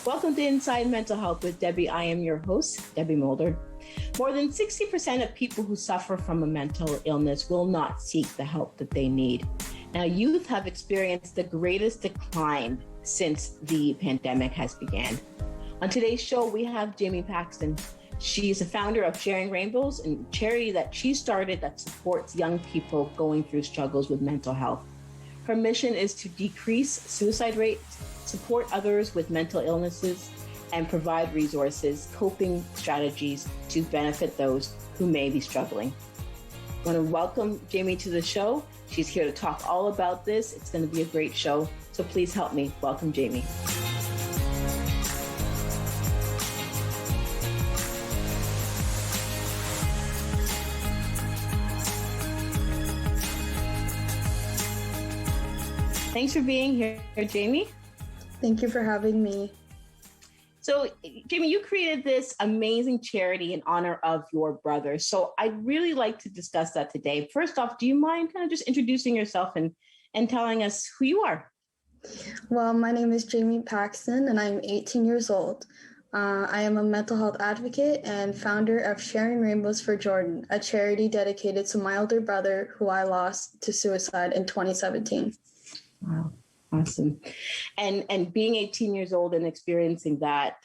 Welcome to Inside Mental Health with Debbie. I am your host, Debbie Mulder. More than 60% of people who suffer from a mental illness will not seek the help that they need. Now, youth have experienced the greatest decline since the pandemic has began. On today's show, we have Jaime Paxton. She is the founder of Sharing Rainbows, a charity that she started that supports young people going through struggles with mental health. Her mission is to decrease suicide rates, support others with mental illnesses, and provide resources, coping strategies to benefit those who may be struggling. I want to welcome Jaime to the show. She's here to talk all about this. It's going to be a great show, so please help me welcome Jaime. Thanks for being here, Jaime. Thank you for having me. So, Jaime, you created this amazing charity in honor of your brother. So I'd really like to discuss that today. First off, do you mind kind of just introducing yourself and telling us who you are? Well, my name is Jaime Paxton, and I'm 18 years old. I am a mental health advocate and founder of Sharing Rainbows for Jordan, a charity dedicated to my older brother who I lost to suicide in 2017. Wow. Awesome. And being 18 years old and experiencing that,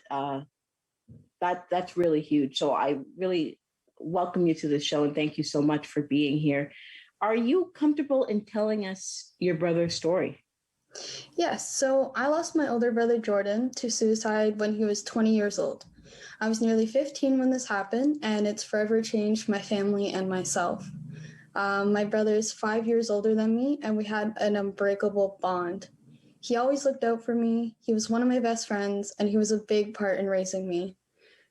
that's really huge. So I really welcome you to the show and thank you so much for being here. Are you comfortable in telling us your brother's story? Yes. So I lost my older brother, Jordan, to suicide when he was 20 years old. I was nearly 15 when this happened, and it's forever changed my family and myself. My brother is 5 years older than me, and we had an unbreakable bond. He always looked out for me. He was one of my best friends, and he was a big part in raising me.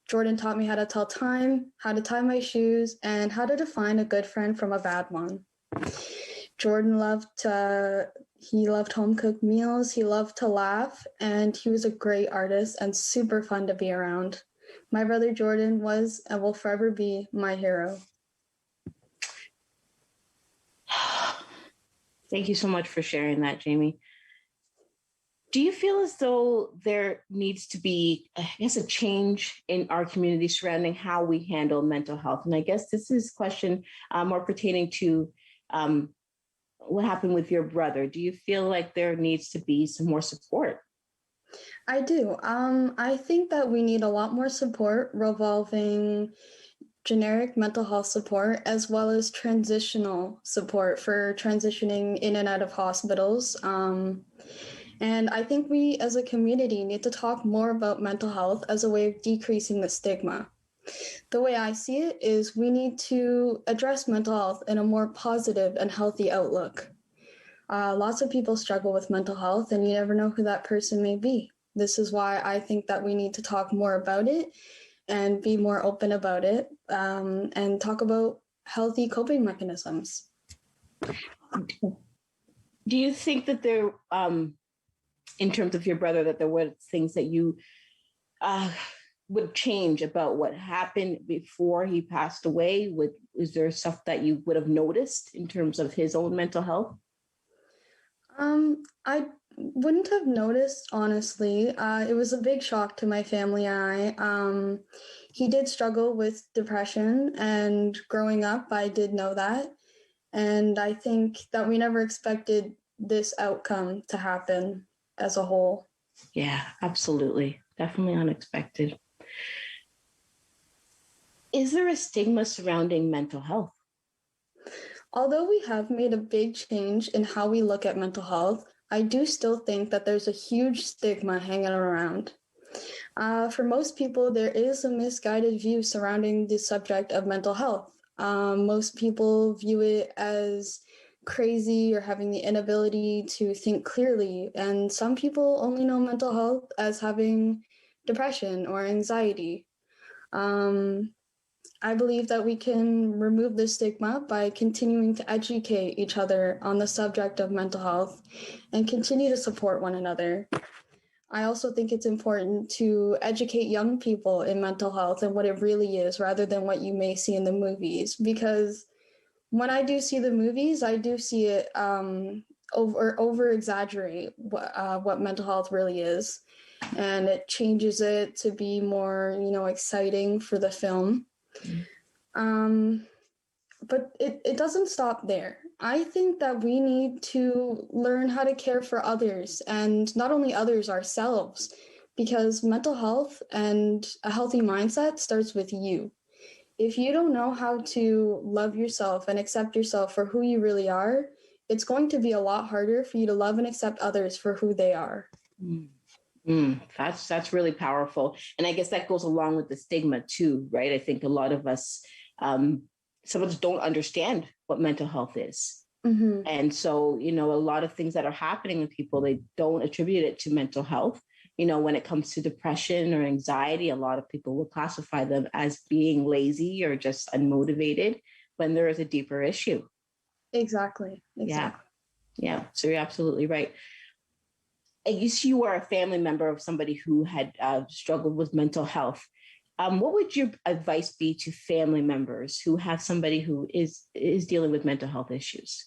Jordan taught me how to tell time, how to tie my shoes, and how to define a good friend from a bad one. Jordan loved home-cooked meals. He loved to laugh, and he was a great artist and super fun to be around. My brother Jordan was and will forever be my hero. Thank you so much for sharing that, Jaime. Do you feel as though there needs to be, a change in our community surrounding how we handle mental health? And I guess this is a question more pertaining to what happened with your brother. Do you feel like there needs to be some more support? I do. I think that we need a lot more support revolving generic mental health support, as well as transitional support for transitioning in and out of hospitals. And I think we as a community need to talk more about mental health as a way of decreasing the stigma. The way I see it is we need to address mental health in a more positive and healthy outlook. Lots of people struggle with mental health, and you never know who that person may be. This is why I think that we need to talk more about it and be more open about it, and talk about healthy coping mechanisms. Do you think that there, in terms of your brother, that there were things that you would change about what happened before he passed away? Is there stuff that you would have noticed in terms of his own mental health? I wouldn't have noticed, honestly. It was a big shock to my family and I. He did struggle with depression, and growing up, I did know that. And I think that we never expected this outcome to happen as a whole. Yeah, absolutely. Definitely unexpected. Is there a stigma surrounding mental health? Although we have made a big change in how we look at mental health, I do still think that there's a huge stigma hanging around. For most people, there is a misguided view surrounding the subject of mental health. Most people view it as crazy or having the inability to think clearly, and some people only know mental health as having depression or anxiety. I believe that we can remove this stigma by continuing to educate each other on the subject of mental health and continue to support one another. I also think it's important to educate young people in mental health and what it really is rather than what you may see in the movies, because when I do see the movies, I do see it over exaggerate what mental health really is. and it changes it to be more, exciting for the film. But it doesn't stop there. I think that we need to learn how to care for others, and not only others, ourselves, because mental health and a healthy mindset starts with you. If you don't know how to love yourself and accept yourself for who you really are, it's going to be a lot harder for you to love and accept others for who they are. That's really powerful. And I guess that goes along with the stigma too, right? I think a lot of us, some of us don't understand what mental health is. And so, a lot of things that are happening with people, they don't attribute it to mental health. When it comes to depression or anxiety, a lot of people will classify them as being lazy or just unmotivated when there is a deeper issue. Exactly. Yeah. So you're absolutely right. I guess you are a family member of somebody who had struggled with mental health. What would your advice be to family members who have somebody who is dealing with mental health issues?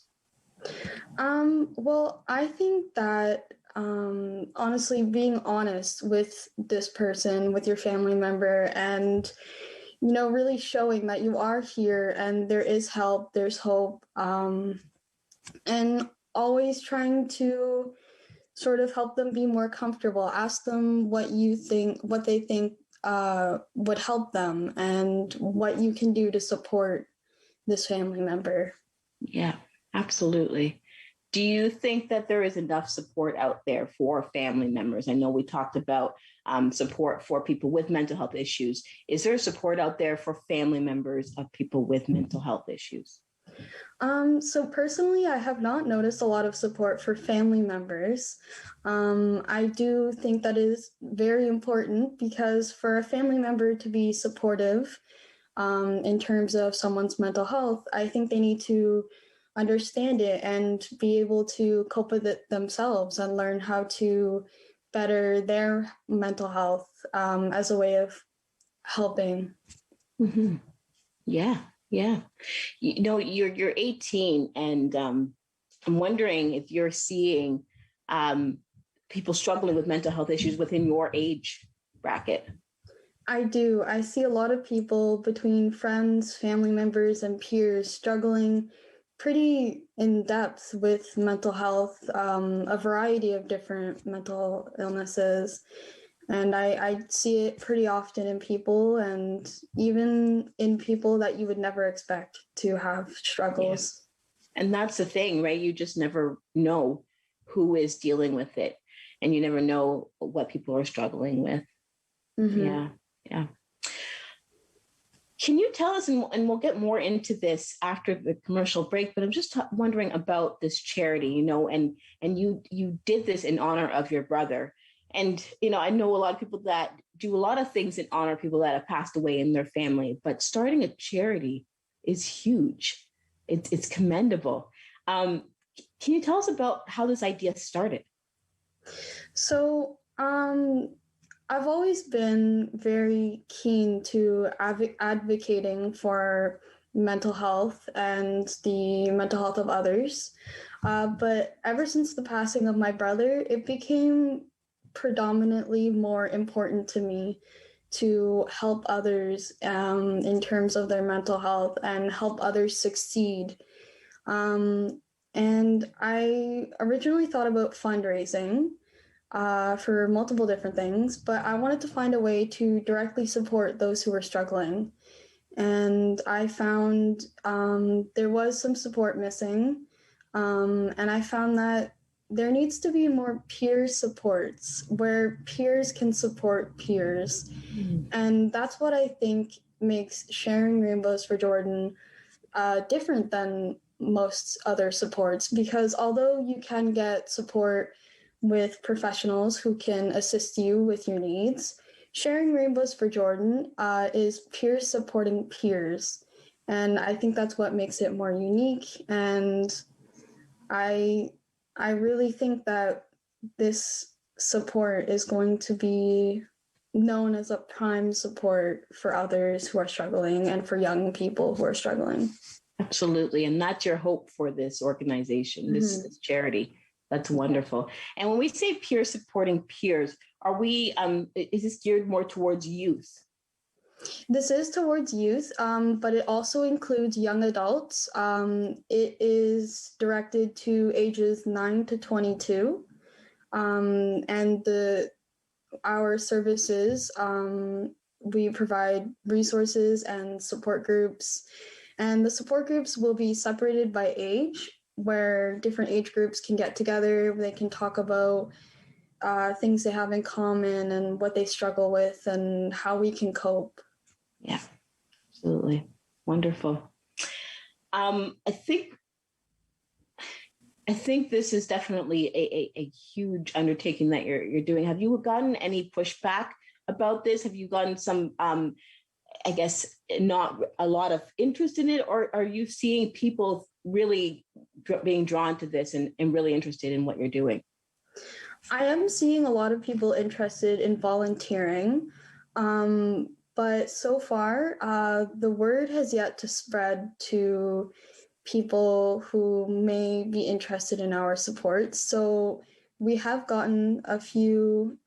Well, I think that honestly, being honest with this person, with your family member, and really showing that you are here and there is help, there's hope, and always trying to sort of help them be more comfortable. Ask them what they think would help them, and what you can do to support this family member. Yeah, absolutely. Do you think that there is enough support out there for family members? I know we talked about support for people with mental health issues. Is there support out there for family members of people with mental health issues? So personally, I have not noticed a lot of support for family members. I do think that is very important, because for a family member to be supportive in terms of someone's mental health, I think they need to understand it and be able to cope with it themselves and learn how to better their mental health as a way of helping. Yeah. You're 18, and I'm wondering if you're seeing people struggling with mental health issues within your age bracket. I do. I see a lot of people between friends, family members, and peers struggling pretty in depth with mental health, a variety of different mental illnesses. And I see it pretty often in people, and even in people that you would never expect to have struggles. Yeah. And that's the thing, right? You just never know who is dealing with it, and you never know what people are struggling with. Yeah. Can you tell us, and we'll get more into this after the commercial break, but I'm just wondering about this charity, and you did this in honor of your brother. And, I know a lot of people that do a lot of things in honor of people that have passed away in their family, but starting a charity is huge. It's commendable. Can you tell us about how this idea started? So, I've always been very keen to advocating for mental health and the mental health of others. But ever since the passing of my brother, it became predominantly more important to me to help others in terms of their mental health and help others succeed. And I originally thought about fundraising for multiple different things, but I wanted to find a way to directly support those who were struggling. And I found there was some support missing, and I found that there needs to be more peer supports where peers can support peers. And that's what I think makes Sharing Rainbows for Jordan different than most other supports, because although you can get support with professionals who can assist you with your needs, Sharing Rainbows for Jordan is peers supporting peers. And I think that's what makes it more unique. And I really think that this support is going to be known as a prime support for others who are struggling and for young people who are struggling. Absolutely. And that's your hope for this organization, this charity. That's wonderful. And when we say peer supporting peers, is this geared more towards youth? This is towards youth, but it also includes young adults. It is directed to ages 9 to 22. And our services, we provide resources and support groups. And the support groups will be separated by age, where different age groups can get together. They can talk about things they have in common and what they struggle with and how we can cope. Yeah, absolutely. Wonderful. I think this is definitely a huge undertaking that you're doing. Have you gotten any pushback about this? Have you gotten some, I guess, not a lot of interest in it, or are you seeing people really being drawn to this and really interested in what you're doing? I am seeing a lot of people interested in volunteering. But so far, the word has yet to spread to people who may be interested in our support. So we have gotten a few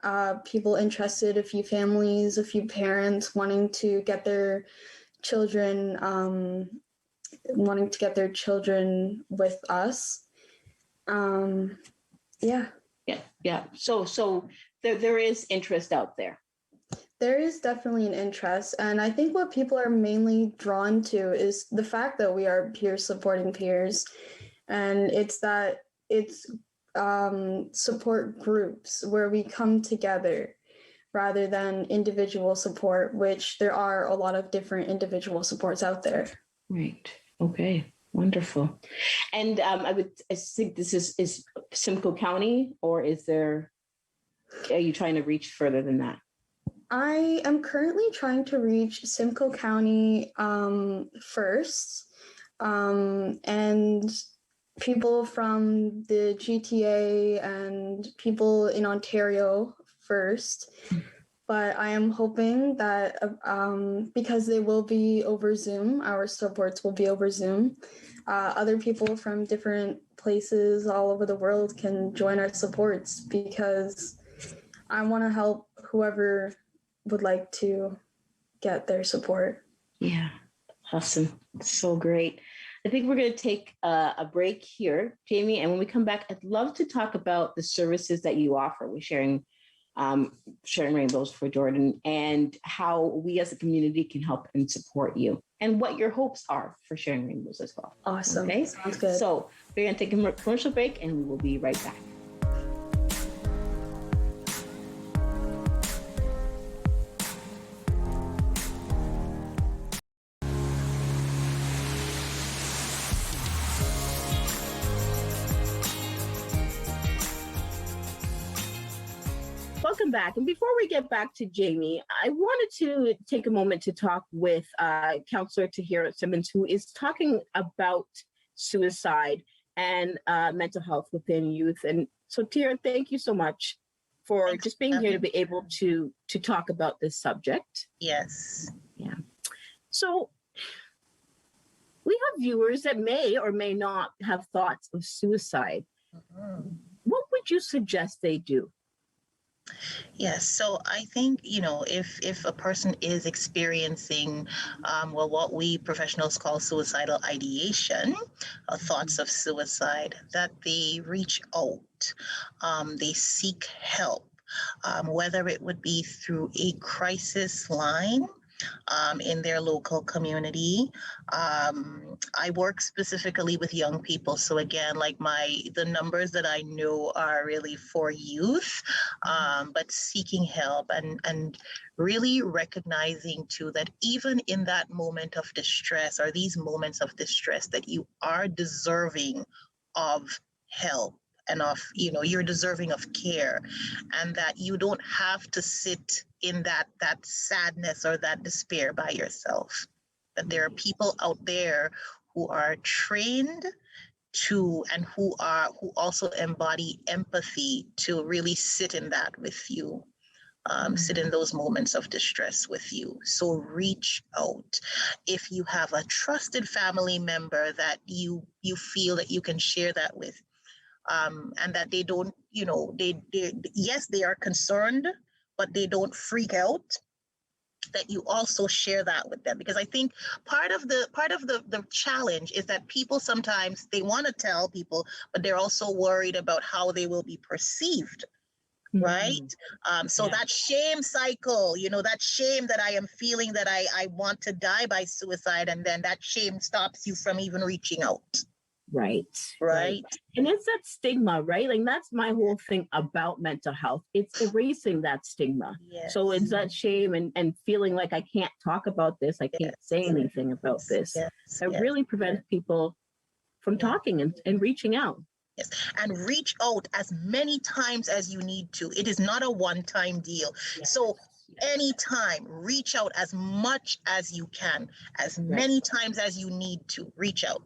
people interested, a few families, a few parents wanting to get their children with us. Yeah. So there is interest out there. There is definitely an interest, and I think what people are mainly drawn to is the fact that we are peers supporting peers, and it's support groups where we come together rather than individual support, which there are a lot of different individual supports out there. Right. Okay. Wonderful. And I think this is Simcoe County, or are you trying to reach further than that? I am currently trying to reach Simcoe County first, and people from the GTA and people in Ontario first. But I am hoping that because they will be over Zoom, our supports will be over Zoom, other people from different places all over the world can join our supports, because I want to help whoever would like to get their support. Yeah, awesome. So great. I think we're going to take a break here, Jaime, and when we come back, I'd love to talk about the services that you offer with sharing rainbows for Jordan, and how we as a community can help and support you, and what your hopes are for sharing rainbows as well. Awesome. Okay, sounds good. So we're going to take a commercial break, and we will be right back. Welcome back. And before we get back to Jaime, I wanted to take a moment to talk with Counselor Tahira Simmons, who is talking about suicide and mental health within youth. And so, Tahira, thank you so much for just being here to be able to talk about this subject. Yes. Yeah. So we have viewers that may or may not have thoughts of suicide. Mm-hmm. What would you suggest they do? Yes, so I think, if a person is experiencing, what we professionals call suicidal ideation, thoughts of suicide, that they reach out, they seek help, whether it would be through a crisis line in their local community. I work specifically with young people. So again, like the numbers that I know are really for youth, but seeking help and really recognizing too that even in that moment of distress, or these moments of distress, that you are deserving of help and of, you're deserving of care, and that you don't have to sit in that sadness or that despair by yourself, that there are people out there who are trained to, and who also embody empathy to really sit in that with you, sit in those moments of distress with you. So reach out. If you have a trusted family member that you feel that you can share that with, and that they don't, yes, they are concerned, but they don't freak out, that you also share that with them. Because I think part of the challenge is that people sometimes, they want to tell people, but they're also worried about how they will be perceived. Right. So that shame cycle, that shame that I am feeling, that I want to die by suicide, and then that shame stops you from even reaching out. Right. And it's that stigma, right? Like that's my whole thing about mental health. It's erasing that stigma. Yes. So it's that shame and feeling like I can't talk about this. I can't say anything about this. It really prevents people from talking and reaching out. Yes, and reach out as many times as you need to. It is not a one-time deal. So anytime, reach out as much as you can, as many times as you need to. Reach out.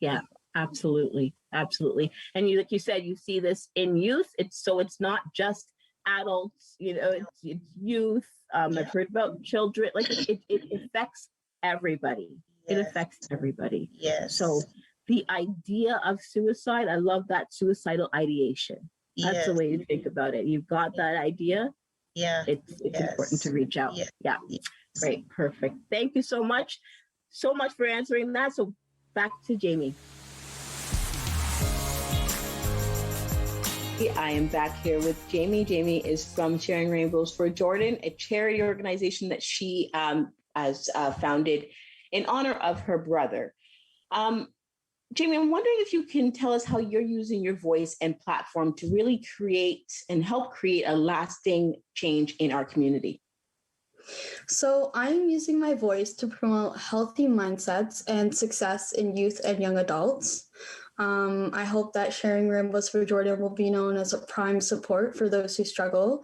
Yeah, absolutely. And like you said, you see this in youth. It's not just adults. It's youth. I've heard about children. Like it affects everybody. It affects everybody. Yes. So the idea of suicide, I love that, suicidal ideation. That's the way you think about it. You've got that idea. Yeah. It's important to reach out. Yeah. Great. Perfect. Thank you so much for answering that. So back to Jaime. I am back here with Jaime. Jaime is from Sharing Rainbows for Jordan, a charity organization that she has founded in honor of her brother. Jaime, I'm wondering if you can tell us how you're using your voice and platform to really help create a lasting change in our community. So I'm using my voice to promote healthy mindsets and success in youth and young adults. I hope that Sharing Rainbows for Jordan will be known as a prime support for those who struggle.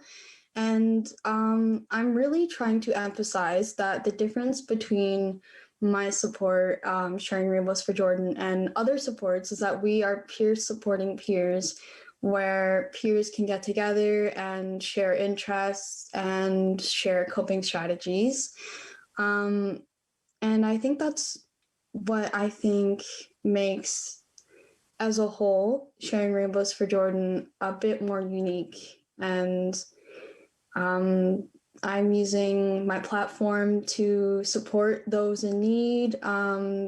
And I'm really trying to emphasize that the difference between my support, Sharing Rainbows for Jordan, and other supports is that we are peers supporting peers, where peers can get together and share interests and share coping strategies. And I think that's what I think makes, as a whole, Sharing Rainbows for Jordan a bit more unique. And I'm using my platform to support those in need.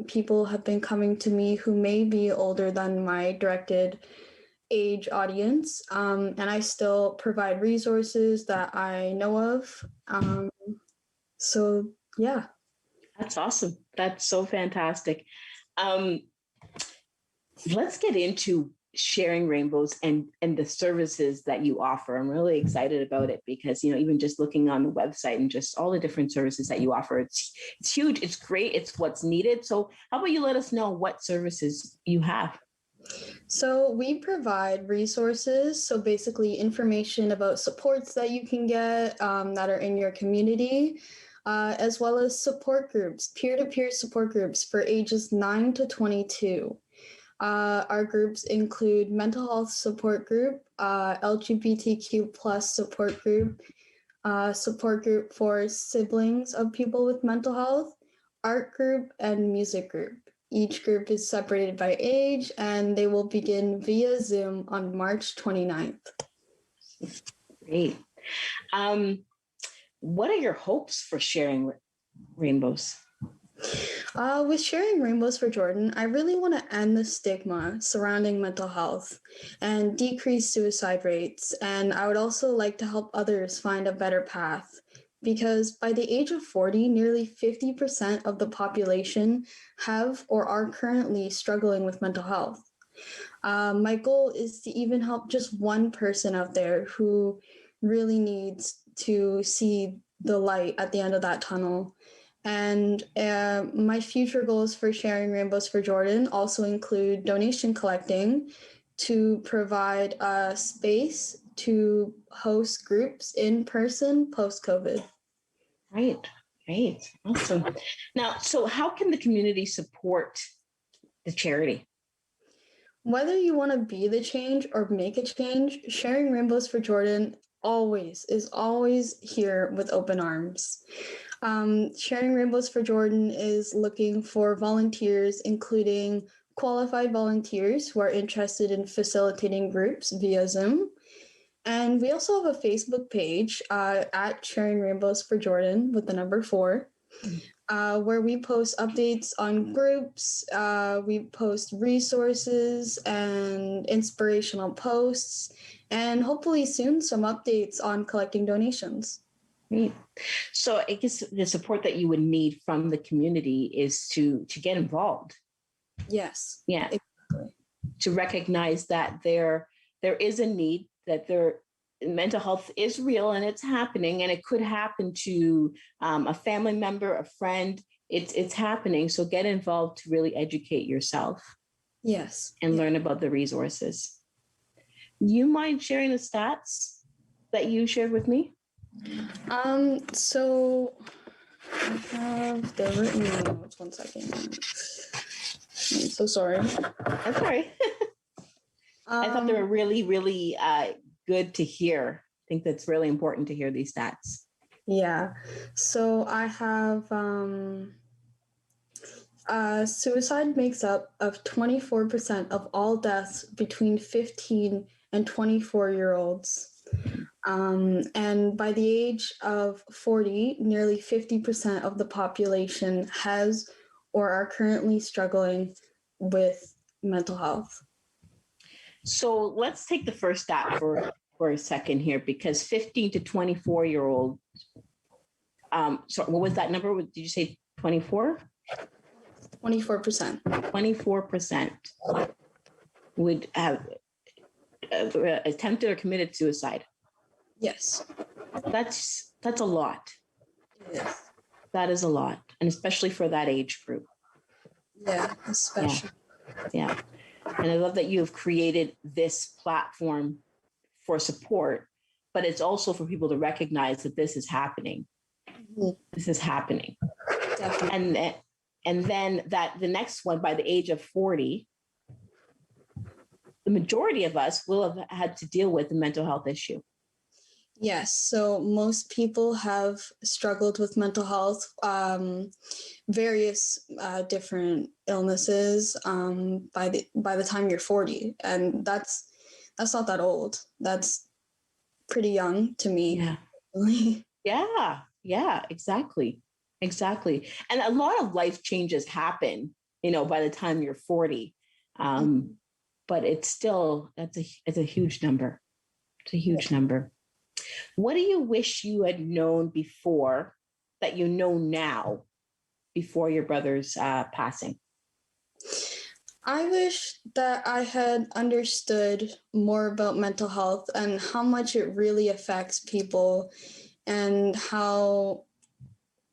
People have been coming to me who may be older than my directed age audience, and I still provide resources that I know of. So, yeah. That's awesome. That's so fantastic. Let's get into Sharing Rainbows and the services that you offer. I'm really excited about it because, even just looking on the website and just all the different services that you offer, it's huge. It's great. It's what's needed. So how about you let us know what services you have? So we provide resources. So basically information about supports that you can get that are in your community, as well as support groups, peer-to-peer support groups for ages 9 to 22. Our groups include mental health support group, LGBTQ plus support group for siblings of people with mental health, art group, and music group. Each group is separated by age, and they will begin via Zoom on March 29th. Great. What are your hopes for Sharing Rainbows? With Sharing Rainbows for Jordan, I really want to end the stigma surrounding mental health and decrease suicide rates. And I would also like to help others find a better path, because by the age of 40, nearly 50% of the population have or are currently struggling with mental health. My goal is to even help just one person out there who really needs to see the light at the end of that tunnel. And my future goals for Sharing Rainbows for Jordan also include donation collecting to provide a space to host groups in person post-COVID. Great. Awesome. Now, so how can the community support the charity? Whether you want to be the change or make a change, Sharing Rainbows for Jordan is always here with open arms. Sharing Rainbows for Jordan is looking for volunteers, including qualified volunteers who are interested in facilitating groups via Zoom. And we also have a Facebook page at Sharing Rainbows for Jordan with the number 4, where we post updates on groups, we post resources and inspirational posts, and hopefully soon some updates on collecting donations. Great. So I guess the support that you would need from the community is to get involved. Yes. Yeah. Exactly. To recognize that there is a need, that mental health is real and it's happening, and it could happen to a family member, a friend. It's happening. So get involved to really educate yourself. Yes. And learn about the resources. You mind sharing the stats that you shared with me? So I have the written notes. 1 second. I'm so sorry. That's all right. I thought they were really, really good to hear. I think that's really important to hear these stats. Yeah. So I have suicide makes up of 24% of all deaths between 15 and 24-year-olds. And by the age of 40, nearly 50% of the population has or are currently struggling with mental health. So let's take the first stat for a second here, because 15 to 24-year-old, so what was that number? Did you say 24? 24%. 24% would have attempted or committed suicide. Yes. That's a lot. Yes. That is a lot, and especially for that age group. Yeah, especially. Yeah. And I love that you have created this platform for support, but it's also for people to recognize that this is happening. Mm-hmm. This is happening. Definitely. And then that the next one, by the age of 40, the majority of us will have had to deal with a mental health issue. Yes, so most people have struggled with mental health, various different illnesses by the time you're 40, and that's not that old. That's pretty young to me. Yeah. Yeah, exactly. And a lot of life changes happen, by the time you're 40. But it's still, it's a huge number. It's a huge number. What do you wish you had known before that you know now before your brother's passing? I wish that I had understood more about mental health and how much it really affects people, and how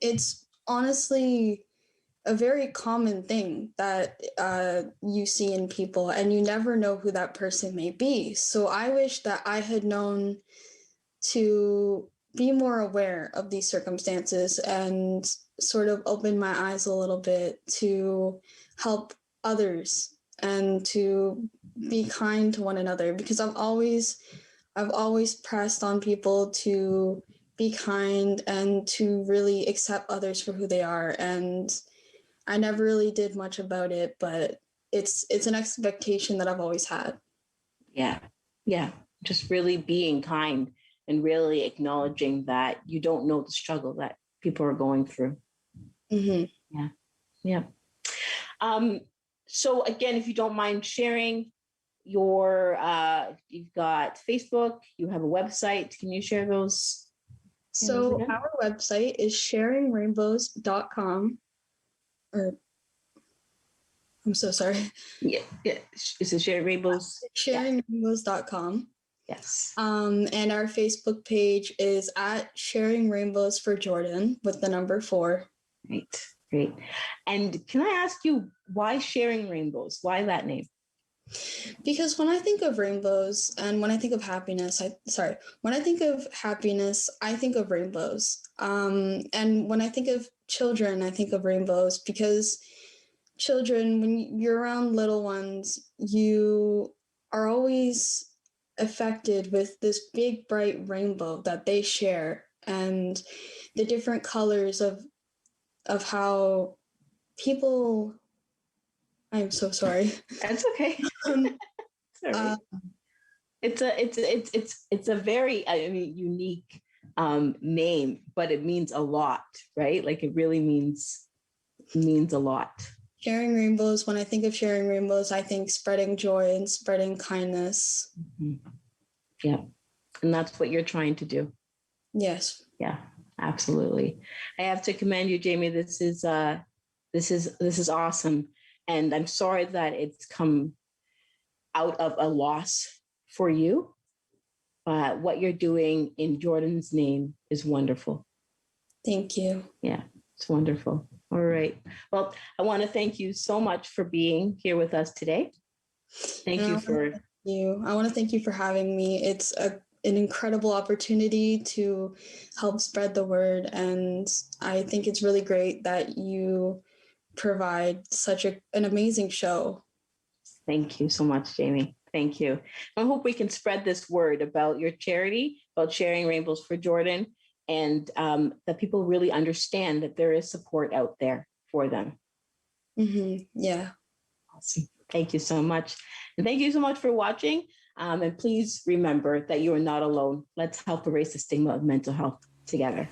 it's honestly a very common thing that you see in people, and you never know who that person may be. So I wish that I had known to be more aware of these circumstances and sort of open my eyes a little bit to help others and to be kind to one another, because I've always pressed on people to be kind and to really accept others for who they are, and I never really did much about it, but it's an expectation that I've always had. Yeah, just really being kind and really acknowledging that you don't know the struggle that people are going through. Mm-hmm. Yeah. So again, if you don't mind sharing you've got Facebook, you have a website. Can you share those? So our website is sharingrainbows.com. I'm so sorry. Yeah. Is it Sharing Rainbows? Sharingrainbows.com. Yes. And our Facebook page is at Sharing Rainbows for Jordan with the number 4. Great. And can I ask you, why Sharing Rainbows? Why that name? Because when I think of rainbows and when I think of happiness, when I think of happiness, I think of rainbows. And when I think of children, I think of rainbows, because children, when you're around little ones, you are always affected with this big, bright rainbow that they share, and the different colors of how people, I'm so sorry. That's okay. Sorry. It's a very, I mean, unique name, but it means a lot, right? Like it really means a lot. Sharing rainbows, when I think of sharing rainbows, I think spreading joy and spreading kindness. Mm-hmm. Yeah. And that's what you're trying to do. Yes. Yeah, absolutely. I have to commend you, Jaime. This is awesome. And I'm sorry that it's come out of a loss for you. But what you're doing in Jordan's name is wonderful. Thank you. Yeah, it's wonderful. All right. Well, I want to thank you so much for being here with us today. Thank you for... I want to thank you for having me. It's an incredible opportunity to help spread the word. And I think it's really great that you provide such an amazing show. Thank you so much, Jaime. Thank you. I hope we can spread this word about your charity, about sharing rainbows for Jordan, and that people really understand that there is support out there for them. Mm-hmm. Yeah. Awesome. Thank you so much. And thank you so much for watching. And please remember that you are not alone. Let's help erase the stigma of mental health together.